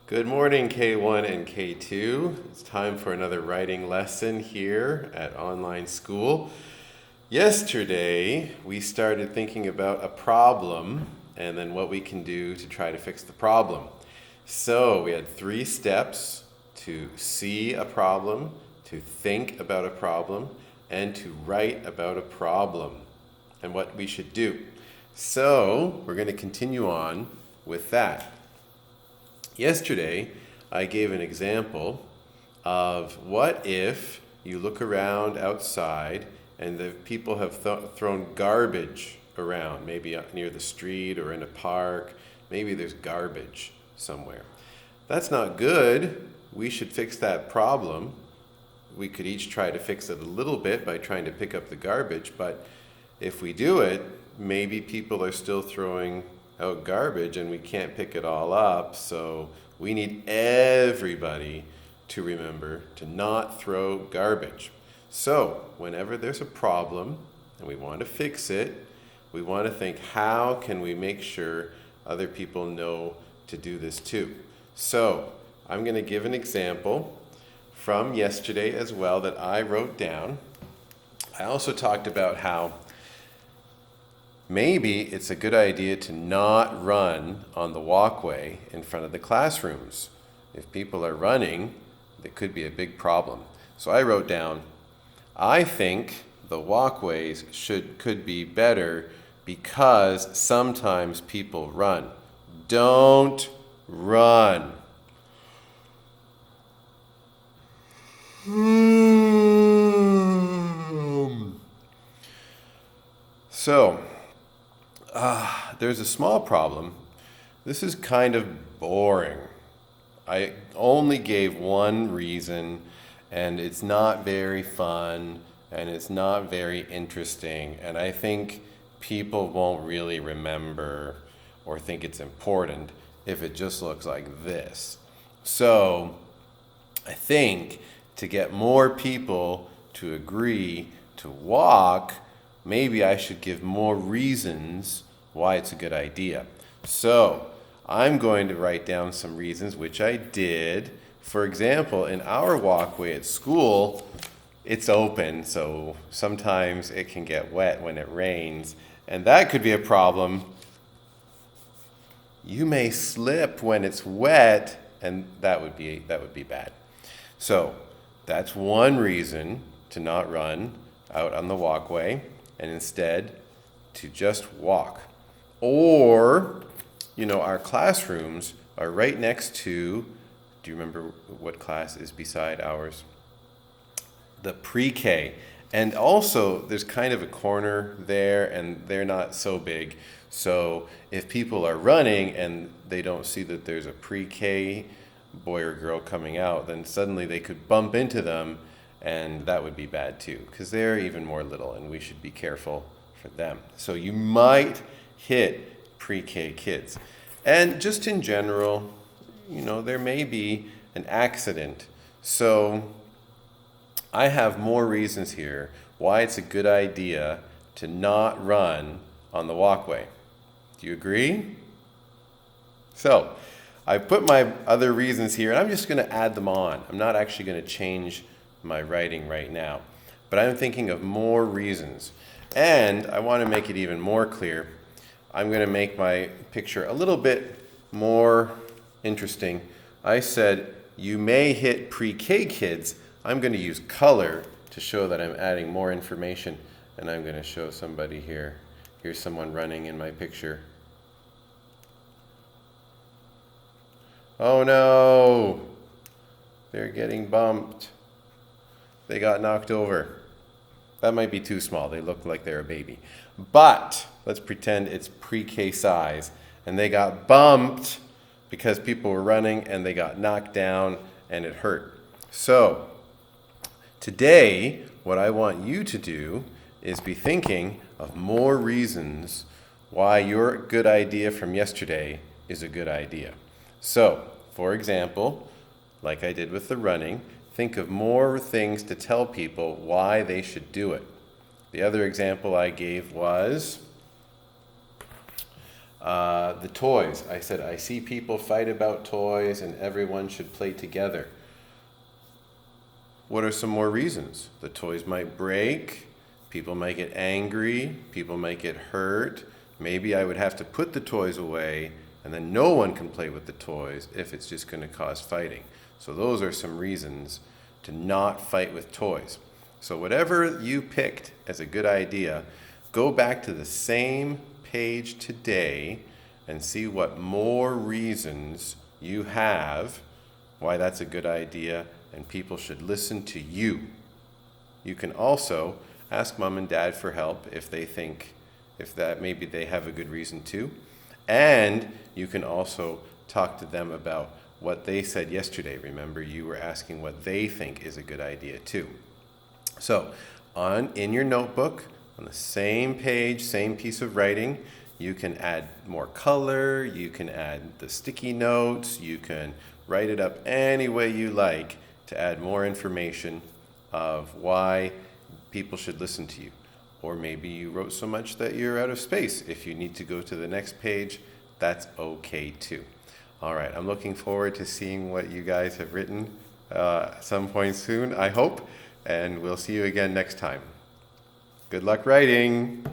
Good morning, K1 and K2. It's time for another writing lesson here at online school. Yesterday, we started thinking about a problem and then what we can do to try to fix the problem. So, we had 3 steps to see a problem, to think about a problem, and to write about a problem and what we should do. So, we're going to continue on with that. Yesterday, I gave an example of what if you look around outside and the people have thrown garbage around, maybe near the street or in a park. Maybe there's garbage somewhere. That's not good. We should fix that problem. We could each try to fix it a little bit by trying to pick up the garbage, but if we do it, maybe people are still throwing out garbage and we can't pick it all up. So we need everybody to remember to not throw garbage. So whenever there's a problem and we want to fix it, we want to think, how can we make sure other people know to do this too? So I'm going to give an example from yesterday as well that I wrote down. I also talked about how maybe it's a good idea to not run on the walkway in front of the classrooms. If people are running, it could be a big problem. So I wrote down, I think the walkways could be better because sometimes people run. Don't run. So, there's a small problem. This is kind of boring. I only gave one reason, and it's not very fun, and it's not very interesting, and I think people won't really remember or think it's important if it just looks like this. So, I think to get more people to agree to walk, maybe I should give more reasons why it's a good idea. So I'm going to write down some reasons, which I did. For example, in our walkway at school, it's open, so sometimes it can get wet when it rains, and that could be a problem. You may slip when it's wet, and that would be bad. So that's one reason to not run out on the walkway and instead to just walk. Or, our classrooms are right next to, do you remember what class is beside ours? The pre-K. And also, there's kind of a corner there, and they're not so big. So if people are running and they don't see that there's a pre-K boy or girl coming out, then suddenly they could bump into them, and that would be bad too, because they're even more little, and we should be careful for them. So you might hit pre-K kids. And just in general, there may be an accident. So I have more reasons here why it's a good idea to not run on the walkway. Do you agree? So I put my other reasons here, and I'm just going to add them on. I'm not actually going to change my writing right now, but I'm thinking of more reasons. And I want to make it even more clear. I'm going to make my picture a little bit more interesting. I said, you may hit pre-K kids. I'm going to use color to show that I'm adding more information, and I'm going to show somebody here. Here's someone running in my picture. Oh no, they're getting bumped. They got knocked over. That might be too small. They look like they're a baby. But let's pretend it's pre-K size, and they got bumped because people were running and they got knocked down and it hurt. So today, what I want you to do is be thinking of more reasons why your good idea from yesterday is a good idea. So, for example, like I did with the running, think of more things to tell people why they should do it. The other example I gave was The toys. I said, I see people fight about toys and everyone should play together. What are some more reasons? The toys might break, people might get angry, people might get hurt. Maybe I would have to put the toys away and then no one can play with the toys if it's just going to cause fighting. So those are some reasons to not fight with toys. So whatever you picked as a good idea, go back to the same page today and see what more reasons you have why that's a good idea and people should listen to you. You can also ask mom and dad for help if they think, if that maybe they have a good reason too. And you can also talk to them about what they said yesterday. Remember, you were asking what they think is a good idea too. So, in your notebook, on the same page, same piece of writing, you can add more color, you can add the sticky notes, you can write it up any way you like to add more information of why people should listen to you. Or maybe you wrote so much that you're out of space. If you need to go to the next page, that's okay too. All right, I'm looking forward to seeing what you guys have written some point soon, I hope, and we'll see you again next time. Good luck writing.